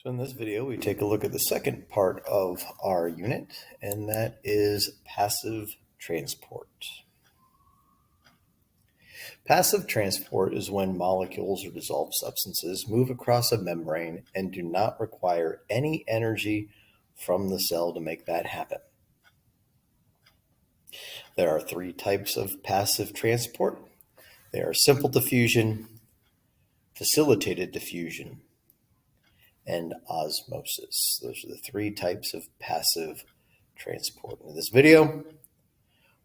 So in this video, we take a look at the second part of our unit, and that is passive transport. Passive transport is when molecules or dissolved substances move across a membrane and do not require any energy from the cell to make that happen. There are three types of passive transport. They are simple diffusion, facilitated diffusion, and osmosis. Those are the three types of passive transport. In this video,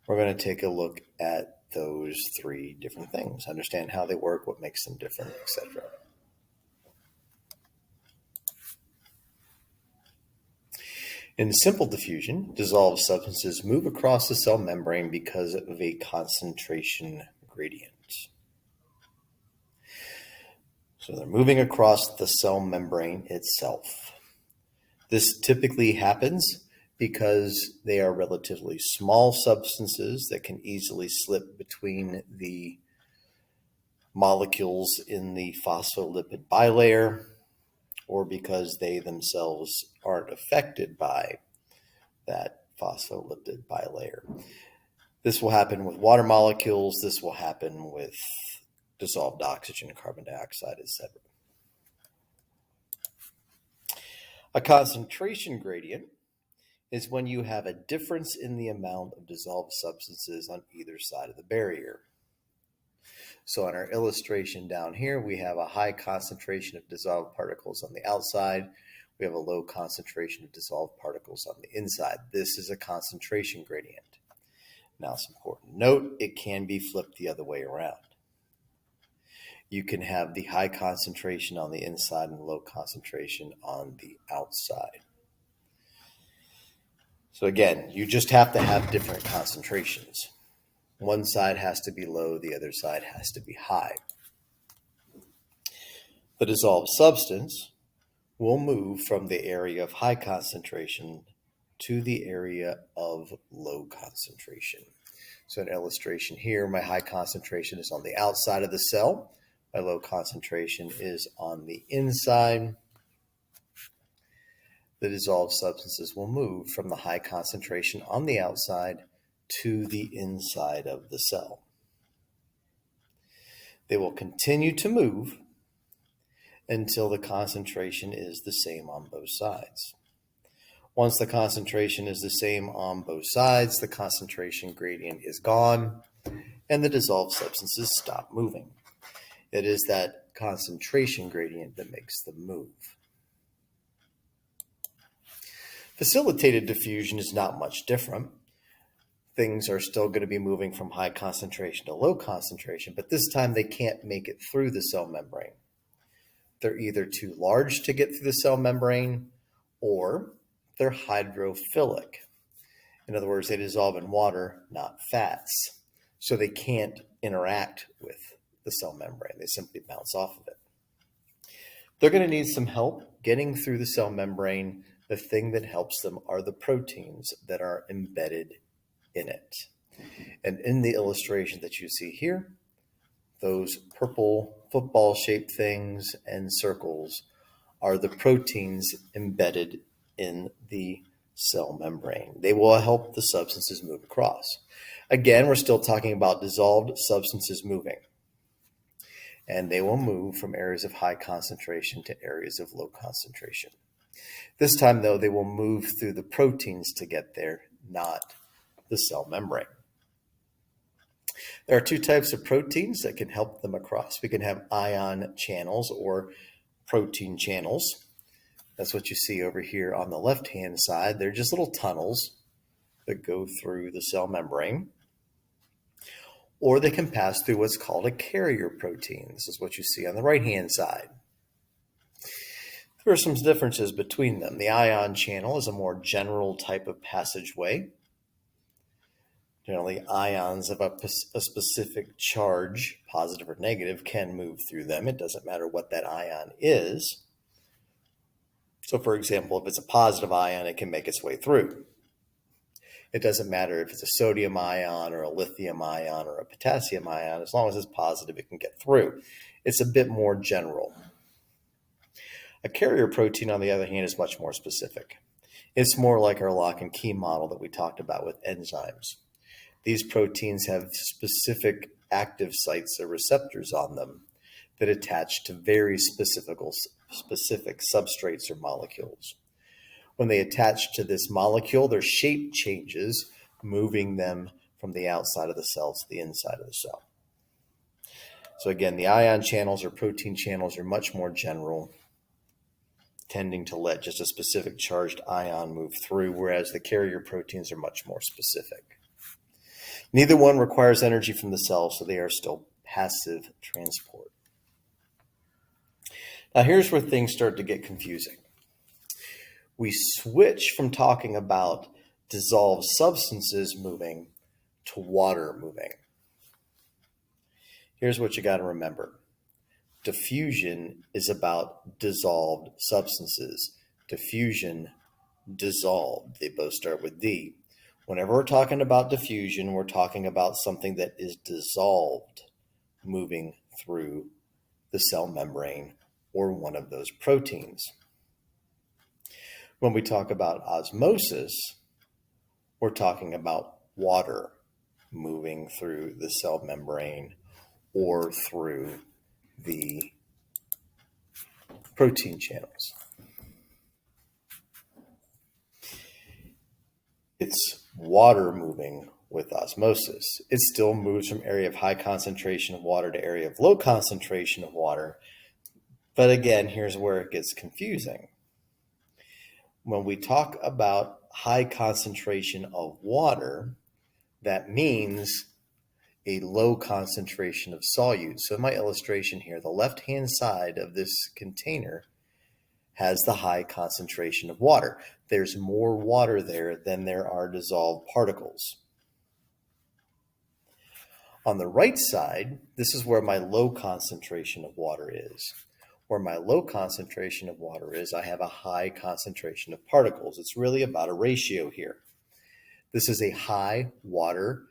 we're going to take a look at those three different things, understand how they work, what makes them different, etc. In simple diffusion, dissolved substances move across the cell membrane because of a concentration gradient. So they're moving across the cell membrane itself. This typically happens because they are relatively small substances that can easily slip between the molecules in the phospholipid bilayer, or because they themselves aren't affected by that phospholipid bilayer. This will happen with water molecules. This will happen with dissolved oxygen, carbon dioxide, etc. A concentration gradient is when you have a difference in the amount of dissolved substances on either side of the barrier. So on our illustration down here, we have a high concentration of dissolved particles on the outside. We have a low concentration of dissolved particles on the inside. This is a concentration gradient. Now, it's important to note, it can be flipped the other way around. You can have the high concentration on the inside and low concentration on the outside. So again, you just have to have different concentrations. One side has to be low, the other side has to be high. The dissolved substance will move from the area of high concentration to the area of low concentration. So an illustration here, my high concentration is on the outside of the cell. My low concentration is on the inside. The dissolved substances will move from the high concentration on the outside to the inside of the cell. They will continue to move until the concentration is the same on both sides. Once the concentration is the same on both sides, the concentration gradient is gone and the dissolved substances stop moving. It is that concentration gradient that makes them move. Facilitated diffusion is not much different. Things are still going to be moving from high concentration to low concentration, but this time they can't make it through the cell membrane. They're either too large to get through the cell membrane, or they're hydrophilic. In other words, they dissolve in water, not fats. So they can't interact with the cell membrane. They simply bounce off of it. They're going to need some help getting through the cell membrane. The thing that helps them are the proteins that are embedded in it. And in the illustration that you see here, those purple football-shaped things and circles are the proteins embedded in the cell membrane. They will help the substances move across. Again, we're still talking about dissolved substances moving. And they will move from areas of high concentration to areas of low concentration. This time, though, they will move through the proteins to get there, not the cell membrane. There are two types of proteins that can help them across. We can have ion channels or protein channels. That's what you see over here on the left-hand side. They're just little tunnels that go through the cell membrane. Or they can pass through what's called a carrier protein. This is what you see on the right-hand side. There are some differences between them. The ion channel is a more general type of passageway. Generally, ions of a specific charge, positive or negative, can move through them. It doesn't matter what that ion is. So, for example, if it's a positive ion, it can make its way through. It doesn't matter if it's a sodium ion or a lithium ion or a potassium ion. As long as it's positive, it can get through. It's a bit more general. A carrier protein, on the other hand, is much more specific. It's more like our lock and key model that we talked about with enzymes. These proteins have specific active sites or receptors on them that attach to very specific substrates or molecules. When they attach to this molecule, their shape changes, moving them from the outside of the cell to the inside of the cell. So again, the ion channels or protein channels are much more general, tending to let just a specific charged ion move through, whereas the carrier proteins are much more specific. Neither one requires energy from the cell, so they are still passive transport. Now here's where things start to get confusing. We switch from talking about dissolved substances moving to water moving. Here's what you got to remember. Diffusion is about dissolved substances. Diffusion, dissolved. They both start with D. Whenever we're talking about diffusion, we're talking about something that is dissolved moving through the cell membrane or one of those proteins. When we talk about osmosis, we're talking about water moving through the cell membrane or through the protein channels. It's water moving with osmosis. It still moves from area of high concentration of water to area of low concentration of water. But again, here's where it gets confusing. When we talk about high concentration of water, that means a low concentration of solute. So in my illustration here, the left-hand side of this container has the high concentration of water. There's more water there than there are dissolved particles. On the right side, this is where my low concentration of water is. Where my low concentration of water is, I have a high concentration of particles. It's really about a ratio here. This is a high water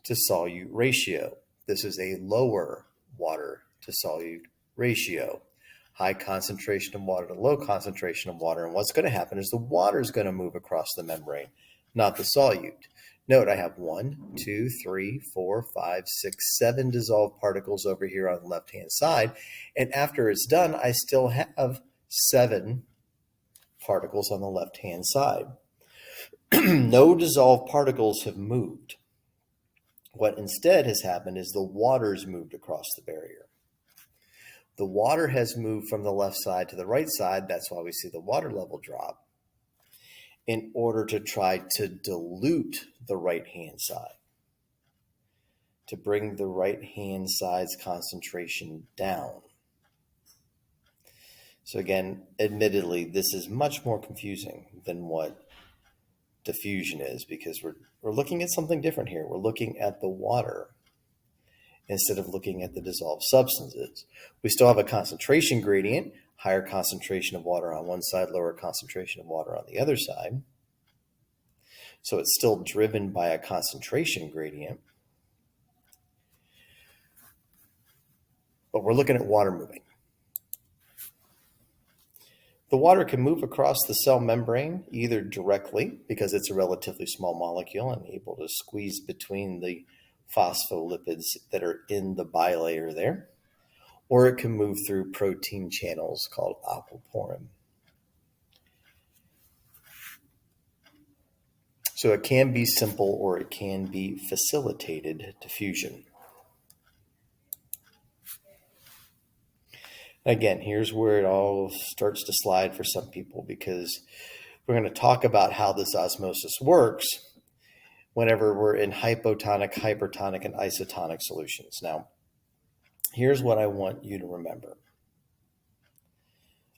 to solute ratio. This is a lower water to solute ratio. High concentration of water to low concentration of water. And what's going to happen is the water is going to move across the membrane, not the solute. Note I have 1, 2, 3, 4, 5, 6, 7 dissolved particles over here on the left-hand side. And after it's done, I still have 7 particles on the left-hand side. No dissolved particles have moved. What instead has happened is the water's moved across the barrier. The water has moved from the left side to the right side. That's why we see the water level drop, in order to try to dilute the right-hand side, to bring the right-hand side's concentration down. So again, admittedly, this is much more confusing than what diffusion is, because we're looking at something different here. We're looking at the water instead of looking at the dissolved substances. We still have a concentration gradient, higher concentration of water on one side, lower concentration of water on the other side. So it's still driven by a concentration gradient. But we're looking at water moving. The water can move across the cell membrane either directly, because it's a relatively small molecule and able to squeeze between the phospholipids that are in the bilayer there, or it can move through protein channels called aquaporin. So it can be simple or it can be facilitated diffusion. Again, here's where it all starts to slide for some people, because we're going to talk about how this osmosis works whenever we're in hypotonic, hypertonic, and isotonic solutions. Now, here's what I want you to remember.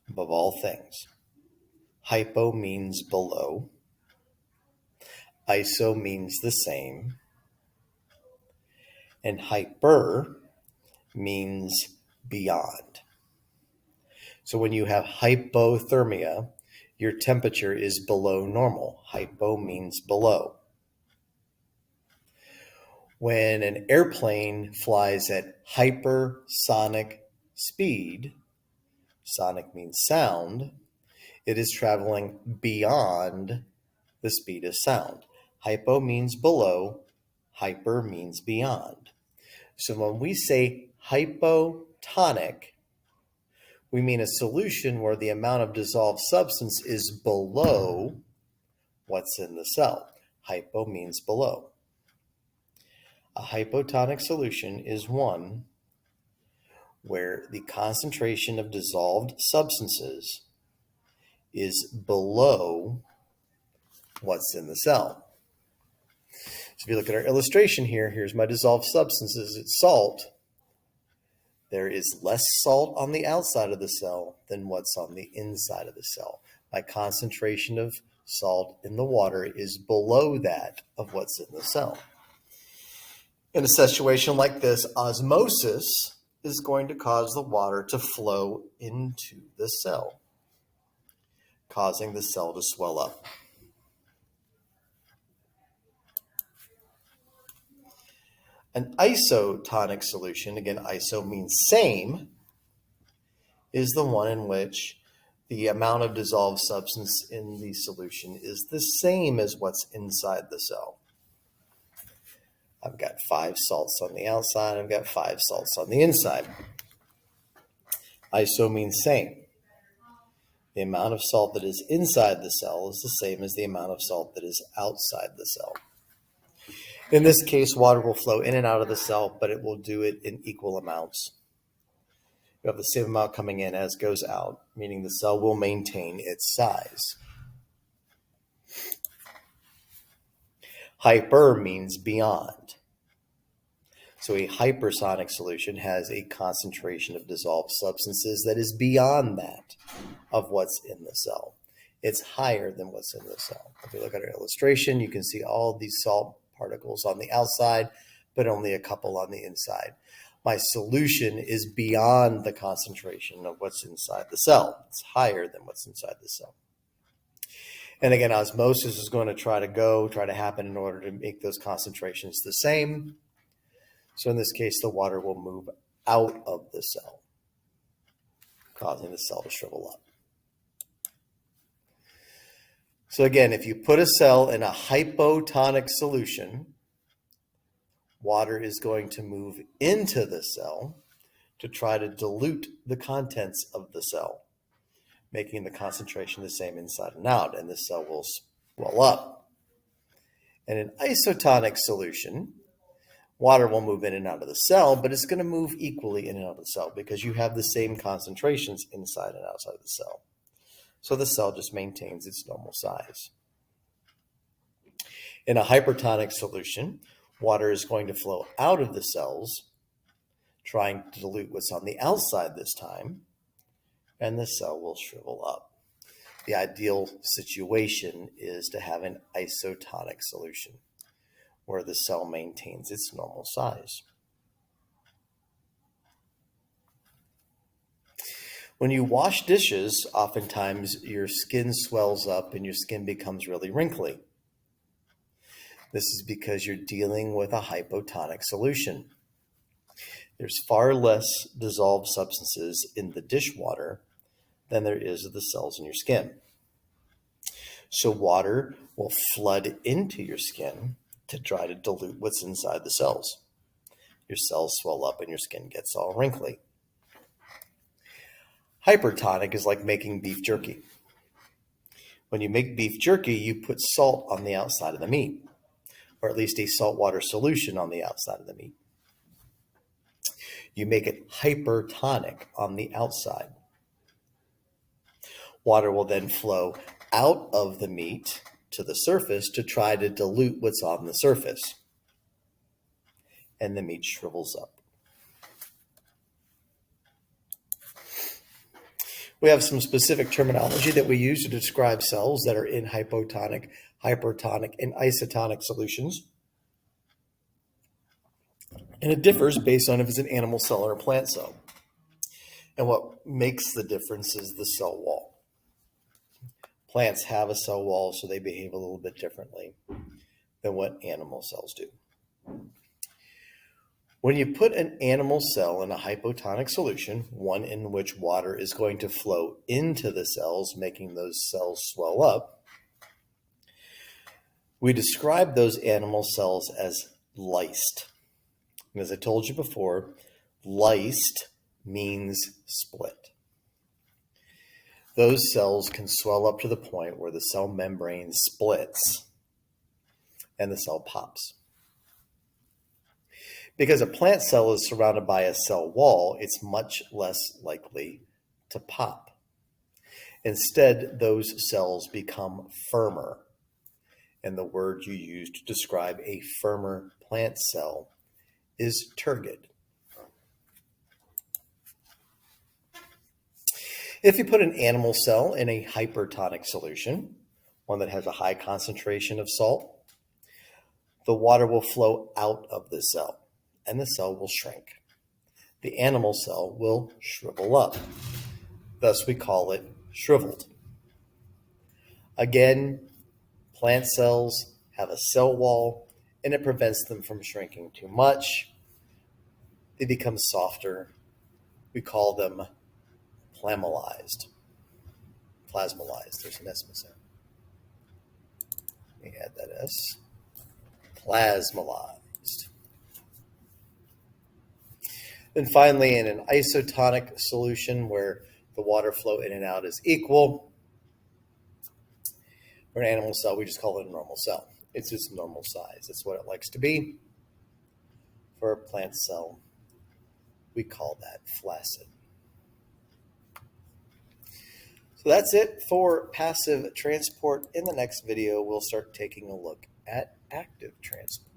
Above all things, hypo means below, iso means the same, and hyper means beyond. So when you have hypothermia, your temperature is below normal. Hypo means below. When an airplane flies at hypersonic speed, sonic means sound, it is traveling beyond the speed of sound. Hypo means below, hyper means beyond. So when we say hypotonic, we mean a solution where the amount of dissolved substance is below what's in the cell. Hypo means below. A hypotonic solution is one where the concentration of dissolved substances is below what's in the cell. So if you look at our illustration here, here's my dissolved substances. It's salt. There is less salt on the outside of the cell than what's on the inside of the cell. My concentration of salt in the water is below that of what's in the cell. In a situation like this, osmosis is going to cause the water to flow into the cell, causing the cell to swell up. An isotonic solution, again, iso means same, is the one in which the amount of dissolved substance in the solution is the same as what's inside the cell. I've got 5 salts on the outside, I've got 5 salts on the inside. Iso means same. The amount of salt that is inside the cell is the same as the amount of salt that is outside the cell. In this case, water will flow in and out of the cell, but it will do it in equal amounts. You have the same amount coming in as goes out, meaning the cell will maintain its size. Hyper means beyond. So a hypersonic solution has a concentration of dissolved substances that is beyond that of what's in the cell. It's higher than what's in the cell. If you look at our illustration, you can see all these salt particles on the outside, but only a couple on the inside. My solution is beyond the concentration of what's inside the cell. It's higher than what's inside the cell. And again, osmosis is going to try to happen in order to make those concentrations the same. So in this case, the water will move out of the cell, causing the cell to shrivel up. So again, if you put a cell in a hypotonic solution, water is going to move into the cell to try to dilute the contents of the cell, making the concentration the same inside and out, and the cell will swell up. In an isotonic solution, water will move in and out of the cell, but it's going to move equally in and out of the cell because you have the same concentrations inside and outside of the cell. So the cell just maintains its normal size. In a hypertonic solution, water is going to flow out of the cells, trying to dilute what's on the outside this time, and the cell will shrivel up. The ideal situation is to have an isotonic solution, where the cell maintains its normal size. When you wash dishes, oftentimes your skin swells up and your skin becomes really wrinkly. This is because you're dealing with a hypotonic solution. There's far less dissolved substances in the dishwater than there is of the cells in your skin. So water will flood into your skin to try to dilute what's inside the cells. Your cells swell up and your skin gets all wrinkly. Hypertonic is like making beef jerky. When you make beef jerky, you put salt on the outside of the meat, or at least a saltwater solution on the outside of the meat. You make it hypertonic on the outside. Water will then flow out of the meat to the surface to try to dilute what's on the surface, and the meat shrivels up. We have some specific terminology that we use to describe cells that are in hypotonic, hypertonic, and isotonic solutions. And it differs based on if it's an animal cell or a plant cell. And what makes the difference is the cell wall. Plants have a cell wall, so they behave a little bit differently than what animal cells do. When you put an animal cell in a hypotonic solution, one in which water is going to flow into the cells, making those cells swell up, we describe those animal cells as lysed. And as I told you before, lysed means split. Those cells can swell up to the point where the cell membrane splits and the cell pops. Because a plant cell is surrounded by a cell wall, it's much less likely to pop. Instead, those cells become firmer. And the word you use to describe a firmer plant cell is turgid. If you put an animal cell in a hypertonic solution, one that has a high concentration of salt, the water will flow out of the cell, and the cell will shrink. The animal cell will shrivel up. Thus, we call it shriveled. Again, plant cells have a cell wall, and it prevents them from shrinking too much. They become softer. We call them plasmolized. There's an S missing. Let me add that S. Plasmolized. Then finally, in an isotonic solution where the water flow in and out is equal, for an animal cell, we just call it a normal cell. It's its normal size. It's what it likes to be. For a plant cell, we call that flaccid. So that's it for passive transport. In the next video, we'll start taking a look at active transport.